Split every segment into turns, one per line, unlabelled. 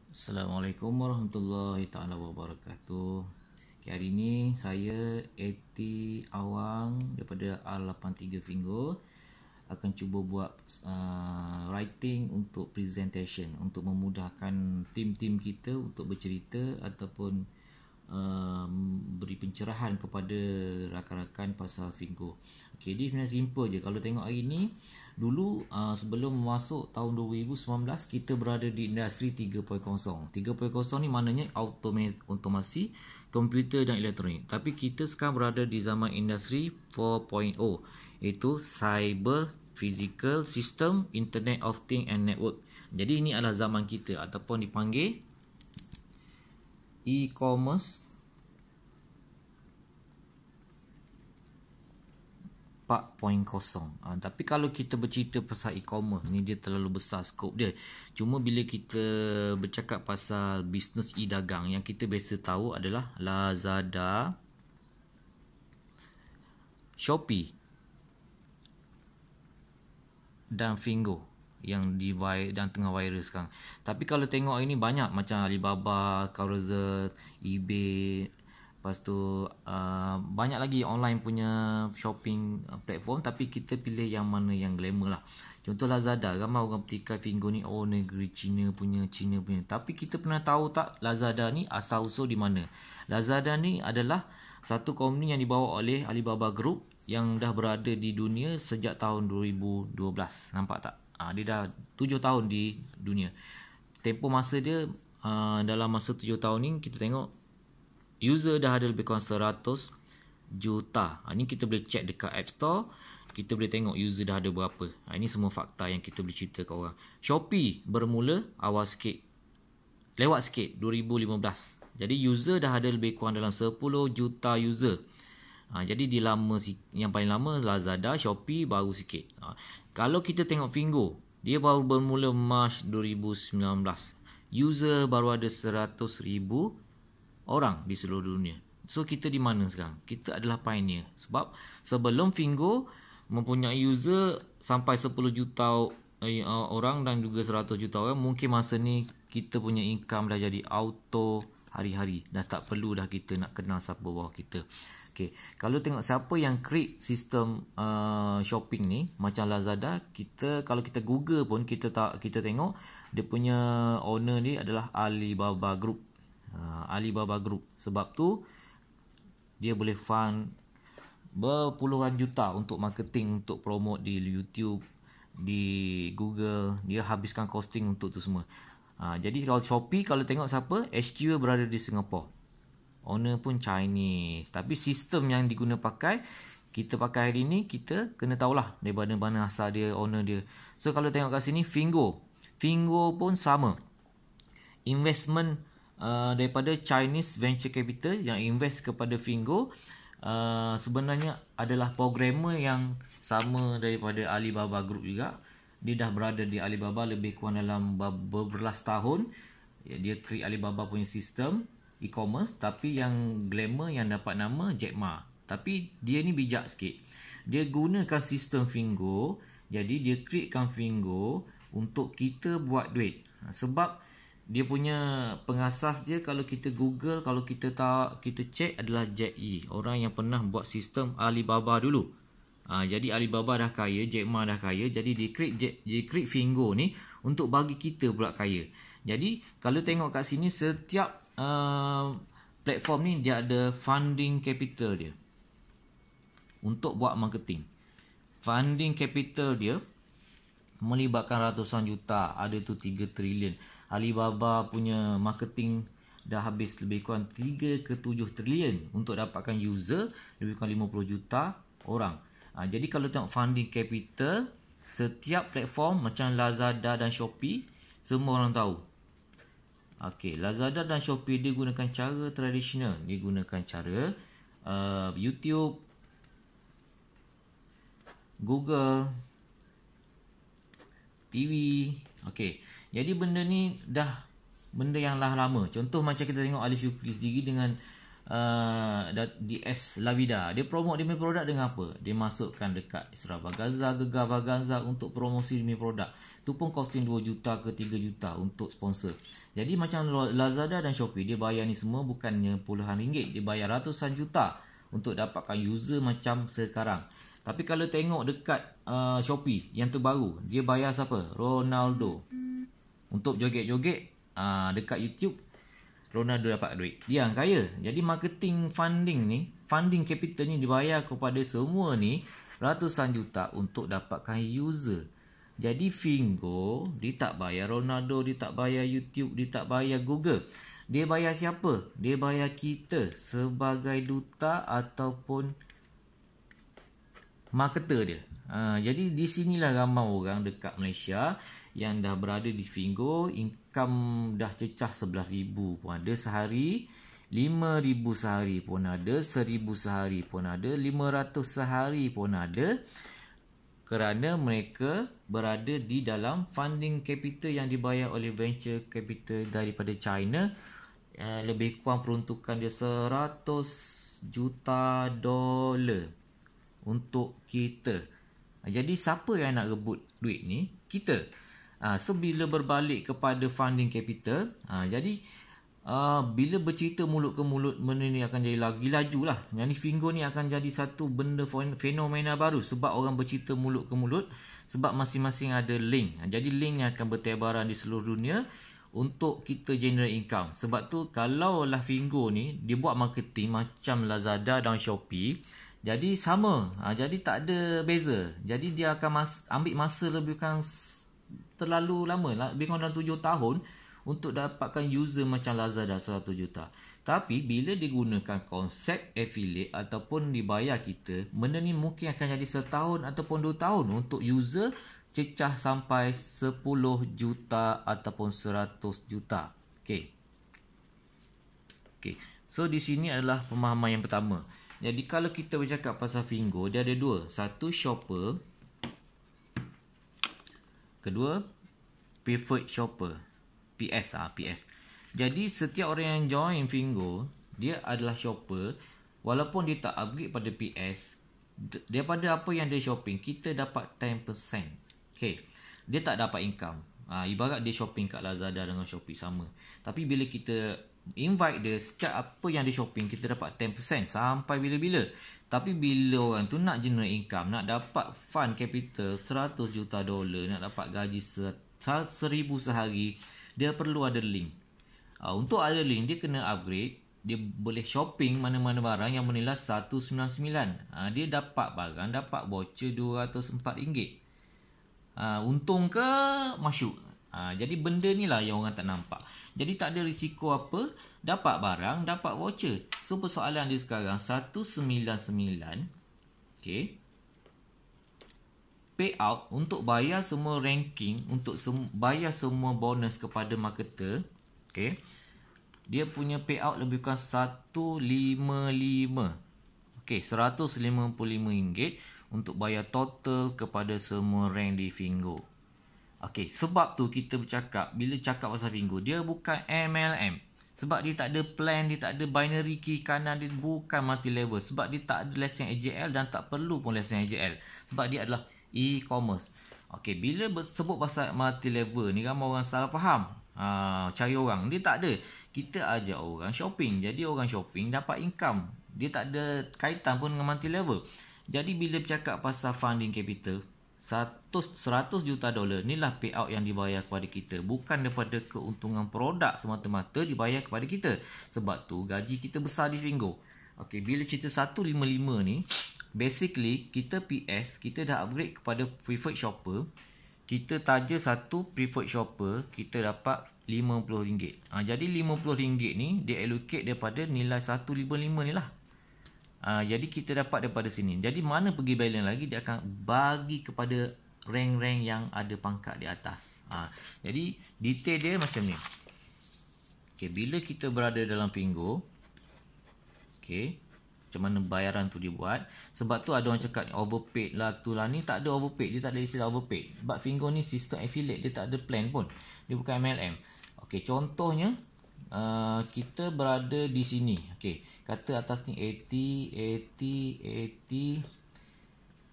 Assalamualaikum warahmatullahi taala wabarakatuh. Okay, hari ini saya Eti Awang daripada R83 Fingo akan cuba buat writing untuk presentation untuk memudahkan tim-tim kita untuk bercerita ataupun beri pencerahan kepada rakan-rakan pasal Fingo. Okey, dia sebenarnya simple je. Kalau tengok hari ni, dulu sebelum masuk tahun 2019 kita berada di industri 3.0. 3.0 ni maknanya otomasi, komputer dan elektronik. Tapi kita sekarang berada di zaman industri 4.0, iaitu cyber physical system, internet of things and network. Jadi ini adalah zaman kita ataupun dipanggil e-commerce 4.0. Tapi kalau kita bercerita pasal e-commerce ni, dia terlalu besar skop dia. Cuma bila kita bercakap pasal bisnes e-dagang, yang kita biasa tahu adalah Lazada, Shopee dan Fingo yang dan tengah viral sekarang. Tapi kalau tengok ini banyak macam Alibaba, Carousell, eBay, lepas tu banyak lagi online punya shopping platform, tapi kita pilih yang mana yang glamour lah. Contoh Lazada, ramai orang petikai Fingo ni negeri Cina punya. Tapi kita pernah tahu tak Lazada ni asal usul di mana? Lazada ni adalah satu company yang dibawa oleh Alibaba Group yang dah berada di dunia sejak tahun 2012. Nampak tak? Dia dah 7 tahun di dunia. Tempoh masa dia dalam masa 7 tahun ni kita tengok user dah ada lebih kurang 100 juta. Ini kita boleh check dekat App Store. Kita boleh tengok user dah ada berapa. Ini semua fakta yang kita boleh cerita ke orang. Shopee bermula awal sikit, lewat sikit 2015. Jadi user dah ada lebih kurang dalam 10 juta user. Jadi di lama, yang paling lama Lazada, Shopee baru sikit. Kalau kita tengok Fingo, dia baru bermula Mac 2019. User baru ada 100,000 orang di seluruh dunia. So kita di mana sekarang? Kita adalah pioneer. Sebab sebelum Fingo mempunyai user sampai 10 juta orang dan juga 100 juta orang, mungkin masa ni kita punya income dah jadi auto hari-hari. Dah tak perlu dah kita nak kenal siapa bawah kita. Okay. Kalau tengok siapa yang create sistem shopping ni macam Lazada, kalau kita Google pun kita tengok dia punya owner ni adalah Alibaba Group. Alibaba Group. Sebab tu dia boleh fund berpuluhan juta untuk marketing, untuk promote di YouTube, di Google. Dia habiskan costing untuk tu semua. Jadi kalau Shopee, kalau tengok siapa, HQ berada di Singapore. Owner pun Chinese. Tapi sistem yang kita pakai hari ni, kita kena tahulah daripada mana asal dia, owner dia. So kalau tengok kat sini Fingo pun sama. Investment daripada Chinese venture capital yang invest kepada Fingo, sebenarnya adalah programmer yang sama daripada Alibaba Group juga. Dia dah berada di Alibaba lebih kurang dalam berbelas tahun. Dia create Alibaba punya sistem e-commerce, tapi yang glamour yang dapat nama Jack Ma. Tapi dia ni bijak sikit. Dia gunakan sistem Fingo. Jadi dia createkan Fingo untuk kita buat duit. Sebab dia punya pengasas dia, kalau kita Google, kalau kita check, adalah Jack Ye, orang yang pernah buat sistem Alibaba dulu. Jadi Alibaba dah kaya, Jack Ma dah kaya, jadi dia create Fingo ni untuk bagi kita pula kaya. Jadi kalau tengok kat sini, setiap platform ni dia ada funding capital dia untuk buat marketing. Funding capital dia melibatkan ratusan juta, ada tu 3 trilion. Alibaba punya marketing dah habis lebih kurang 3 ke 7 trilion untuk dapatkan user lebih kurang 50 juta orang. Jadi kalau tengok funding capital, setiap platform macam Lazada dan Shopee, semua orang tahu. Lazada dan Shopee dia gunakan cara tradisional. Dia gunakan cara YouTube, Google, TV. Jadi benda ni dah benda yang lama. Contoh macam kita tengok Ali Shukri sendiri dengan DS La Vida. Dia promote dia punya produk dengan apa? Dia masukkan dekat Extravaganza, Gegar Vaganza untuk promosi dia punya produk. tu pun costing 2 juta ke 3 juta untuk sponsor. Jadi macam Lazada dan Shopee, dia bayar ni semua bukannya puluhan ringgit, dia bayar ratusan juta untuk dapatkan user macam sekarang. Tapi kalau tengok dekat Shopee yang terbaru, dia bayar siapa? Ronaldo. Untuk joget-joget dekat YouTube, Ronaldo dapat duit. Dia yang kaya. Jadi marketing funding capital ni dibayar kepada semua ni ratusan juta untuk dapatkan user. Jadi Fingo, dia tak bayar Ronaldo, dia tak bayar YouTube, dia tak bayar Google. Dia bayar siapa? Dia bayar kita sebagai duta ataupun marketer dia. Jadi di sinilah ramai orang dekat Malaysia yang dah berada di Fingo, income dah cecah 11,000 pun ada sehari, 5,000 sehari pun ada, 1,000 sehari pun ada, 500 sehari pun ada, kerana mereka berada di dalam funding capital yang dibayar oleh venture capital daripada China. Lebih kurang peruntukan dia 100 juta dolar untuk kita. Jadi siapa yang nak rebut duit ni? Kita. So bila berbalik kepada funding capital, jadi bila bercerita mulut ke mulut, benda ni akan jadi lagi laju lah. Jadi Fingo ni akan jadi satu benda fenomena baru sebab orang bercerita mulut ke mulut, sebab masing-masing ada link. Jadi link yang akan bertebaran di seluruh dunia untuk kita generate income. Sebab tu kalau lah Fingo ni dia buat marketing macam Lazada dan Shopee, jadi sama. Jadi tak ada beza. Jadi dia akan ambil masa lebih kurang terlalu lama, lebih kurang dalam 7 tahun untuk dapatkan user macam Lazada 100 juta. Tapi bila digunakan konsep affiliate ataupun dibayar kita, benda ni mungkin akan jadi setahun ataupun 2 tahun untuk user cecah sampai 10 juta ataupun 100 juta. Okay. So di sini adalah pemahaman yang pertama. Jadi kalau kita bercakap pasal Fingo, dia ada dua. Satu shopper, kedua preferred shopper, PS. Jadi setiap orang yang join Fingo, dia adalah shopper. Walaupun dia tak upgrade pada PS, daripada apa yang dia shopping, kita dapat 10%. Okay. Dia tak dapat income. Ibarat dia shopping kat Lazada dengan Shopee sama. Tapi bila kita invite dia, setiap apa yang dia shopping, kita dapat 10% sampai bila-bila. Tapi bila orang tu nak generate income, nak dapat fund capital 100 juta dolar, nak dapat gaji 1,000 sehari, dia perlu ada link. Untuk ada link, dia kena upgrade. Dia boleh shopping mana-mana barang yang bernilai 199. Dia dapat barang, dapat voucher RM204. Untung ke masyuk. Jadi benda ni lah yang orang tak nampak. Jadi tak ada risiko apa, dapat barang, dapat voucher. So persoalan dia sekarang 199, okay, payout untuk bayar semua ranking, untuk bayar semua bonus kepada marketer. Okay, dia punya payout lebih kurang 155. Okay, RM155 untuk bayar total kepada semua rank di Fingo. Okay, sebab tu kita bercakap, bila cakap pasal Fingo, dia bukan MLM. Sebab dia tak ada plan, dia tak ada binary key kanan, dia bukan multi level. Sebab dia tak ada lesen AJL dan tak perlu pun lesen AJL. Sebab dia adalah e-commerce. Okay, bila sebut pasal multi level ni, ramai orang salah faham. Cari orang, dia tak ada. Kita ajak orang shopping. Jadi orang shopping dapat income. Dia tak ada kaitan pun dengan multi level. Jadi bila bercakap pasal funding capital, 100 juta dolar inilah payout yang dibayar kepada kita. Bukan daripada keuntungan produk semata-mata dibayar kepada kita. Sebab tu gaji kita besar di Fingo. Okay, bila cerita 155 ni, basically kita PS, kita dah upgrade kepada preferred shopper. Kita taja satu preferred shopper, kita dapat RM50. Jadi RM50 ni dia allocate daripada nilai 155 ni lah. Jadi kita dapat daripada sini. Jadi mana pergi balance lagi, dia akan bagi kepada rank-rank yang ada pangkat di atas. Jadi detail dia macam ni. Okay, bila kita berada dalam Fingo, okay, macam mana bayaran tu dibuat. Sebab tu ada orang cakap overpaid lah, tu lah. Ni tak ada overpaid, dia tak ada istilah overpaid. Sebab Fingo ni sistem affiliate, dia tak ada plan pun. Dia bukan MLM. Okay, contohnya kita berada di sini. Okay, kata atas ni 80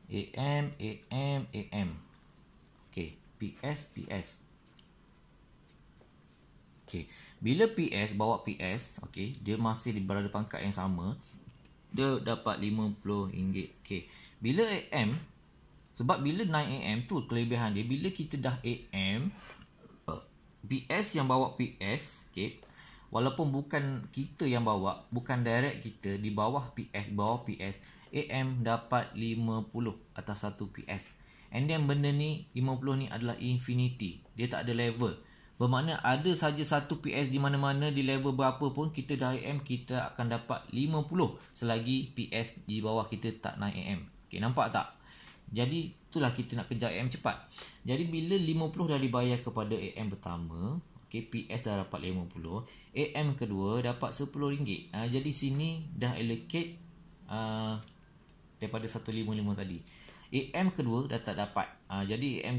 AM. Okay, PS. Okey, bila PS bawa PS, okey, dia masih berada pangkat yang sama, dia dapat RM50. Okey. Bila AM, sebab bila naik AM tu kelebihan dia, bila kita dah AM, PS yang bawa PS, okey, walaupun bukan kita yang bawa, bukan direct kita, di bawah PS, AM dapat 50 atas 1 PS. And then benda ni 50 ni adalah infinity. Dia tak ada level. Bermakna ada saja 1 PS di mana-mana, di level berapa pun kita dah AM, kita akan dapat 50 selagi PS di bawah kita tak naik AM. Okey, nampak tak? Jadi itulah kita nak kejar AM cepat. Jadi bila 50 dah dibayar kepada AM pertama, okey, PS dah dapat 50, AM kedua dapat RM10. Jadi sini dah allocate daripada 155 tadi. AM kedua dah tak dapat. Jadi AM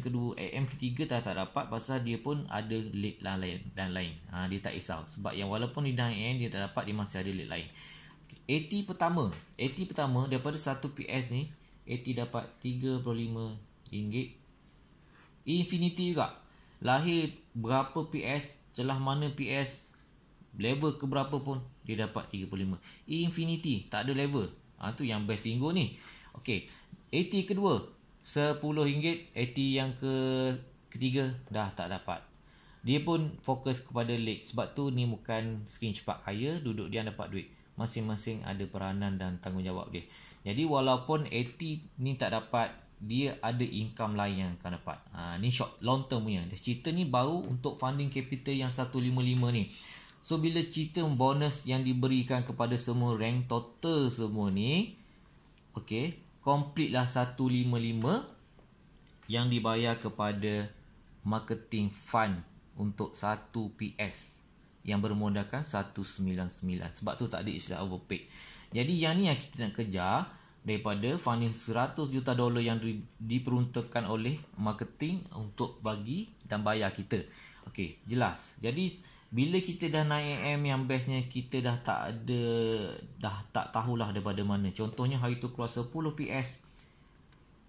ketiga dah tak dapat pasal dia pun ada lead lain dan lain. Dia tak risau sebab yang walaupun dia dah AM dia tak dapat, dia masih ada lead lain. AT pertama daripada 1 PS ni, AT dapat RM35. Infinity juga. Lahir berapa PS, celah mana PS, level ke berapa pun dia dapat 35. Infinity, tak ada level. Tu yang best Fingo ni. Okey, AT kedua RM10, AT yang ketiga dah tak dapat. Dia pun fokus kepada lead. Sebab tu ni bukan skin cepat kaya, duduk dia dapat duit. Masing-masing ada peranan dan tanggungjawab dia. Jadi walaupun AT ni tak dapat, dia ada income lain yang akan dapat. Ni short long term punya. Cerita ni baru untuk funding capital yang 155 ni. So bila cerita bonus yang diberikan kepada semua rank total semua ni, okey, complete lah 155 yang dibayar kepada marketing fund untuk 1 PS yang bermodalkan 199. Sebab tu tak ada istilah overpaid. Jadi yang ni yang kita nak kejar daripada funding $100 juta yang diperuntukkan oleh marketing untuk bagi dan bayar kita. Okey, jelas. Jadi bila kita dah naik AM yang bestnya, kita dah tak tahulah daripada mana. Contohnya hari tu keluar 10 PS,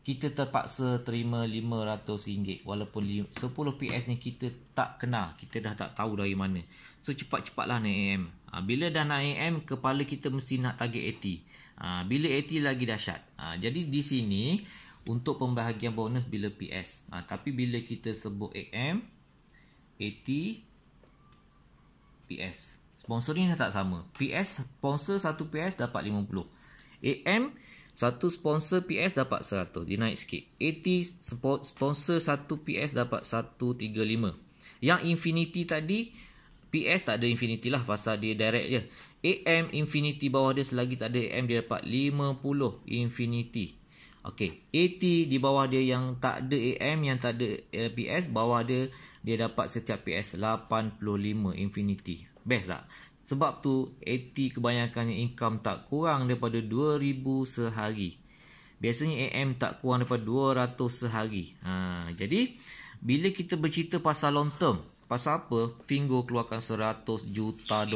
kita terpaksa terima RM500. Walaupun 10 PS ni kita tak kenal, kita dah tak tahu dari mana. So cepat-cepatlah naik AM. Bila dah naik AM, kepala kita mesti nak target AT. Bila AT lagi dahsyat. Jadi di sini untuk pembahagian bonus bila PS. Tapi bila kita sebut AM, AT, PS, sponsoring dah tak sama. PS sponsor 1 PS dapat 50. AM satu sponsor PS dapat 100. Dia naik sikit. AT sponsor 1 PS dapat 135. Yang Infinity tadi, PS tak ada Infinity lah pasal dia direct je. AM Infinity bawah dia, selagi tak ada AM dia dapat 50 Infinity. Okey, AT di bawah dia yang tak ada AM, yang tak ada PS, bawah dia dapat setiap PS 85 Infinity. Best tak? Sebab tu AT kebanyakannya income tak kurang daripada 2,000 sehari. Biasanya AM tak kurang daripada 200 sehari. Jadi bila kita bercerita pasal long term, pasal apa Fingo keluarkan $100 juta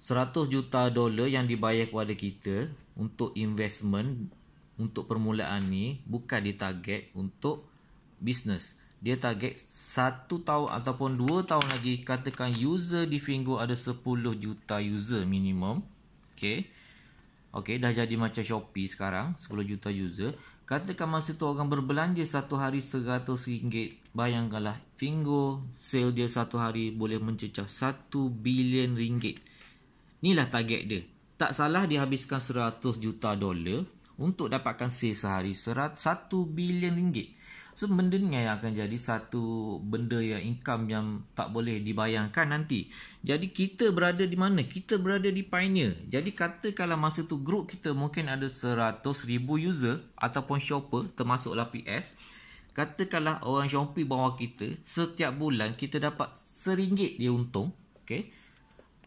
$100 juta yang dibayar kepada kita untuk investment, untuk permulaan ni, bukan ditarget untuk business. Dia target 1 tahun ataupun 2 tahun lagi, katakan user di Fingo ada 10 juta user minimum. Okey, dah jadi macam Shopee sekarang, 10 juta user. Katakan masa tu orang berbelanja satu hari RM100. Bayangkanlah Fingo sale dia satu hari boleh mencecah RM1 bilion. Inilah target dia. Tak salah dia habiskan $100 juta untuk dapatkan sale sehari RM1 bilion. So benda ni yang akan jadi satu benda yang income yang tak boleh dibayangkan nanti. Jadi kita berada di mana? Kita berada di Pioneer. Jadi katakanlah masa tu group kita mungkin ada 100,000 user ataupun shopper, termasuklah PS. Katakanlah orang Shopee bawah kita, setiap bulan kita dapat RM1 dia untung. Okey.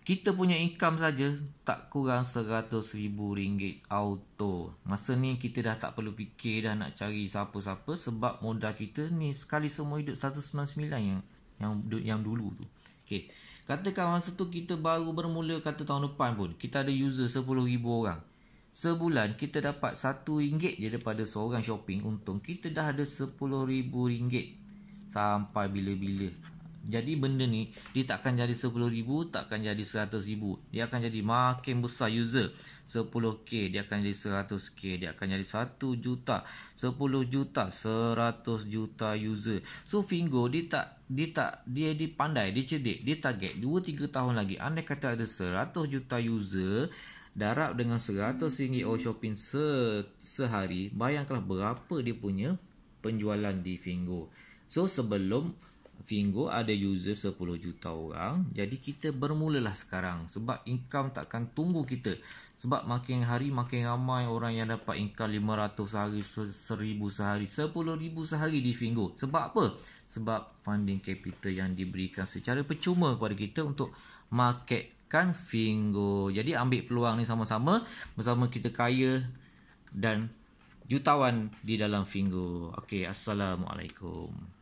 Kita punya income saja tak kurang RM100,000 auto. Masa ni kita dah tak perlu fikir dah nak cari siapa-siapa, sebab modal kita ni sekali semua hidup 199 yang dulu tu. Okey. Katakan masa tu kita baru bermula, kata tahun depan pun kita ada user 10,000 orang. Sebulan kita dapat RM1 je daripada seorang shopping untung. Kita dah ada RM10,000 sampai bila-bila. Jadi benda ni dia takkan jadi 10,000, takkan jadi 100,000. Dia akan jadi makin besar user. 10k dia akan jadi 100k, dia akan jadi 1 juta, 10 juta, 100 juta user. So Fingo dia pandai, dia cerdik, dia target 2-3 tahun lagi. Andai kata ada 100 juta user, darab dengan RM100 all shopping sehari, bayangkanlah berapa dia punya penjualan di Fingo. So sebelum Fingo ada user 10 juta orang, jadi kita bermulalah sekarang sebab income takkan tunggu kita. Sebab makin hari makin ramai orang yang dapat income 500 sehari, 1,000 sehari, 10,000 sehari di Fingo. Sebab apa? Sebab funding capital yang diberikan secara percuma kepada kita untuk marketkan Fingo. Jadi ambil peluang ni sama-sama, bersama kita kaya dan jutawan di dalam Fingo. Okey, Assalamualaikum.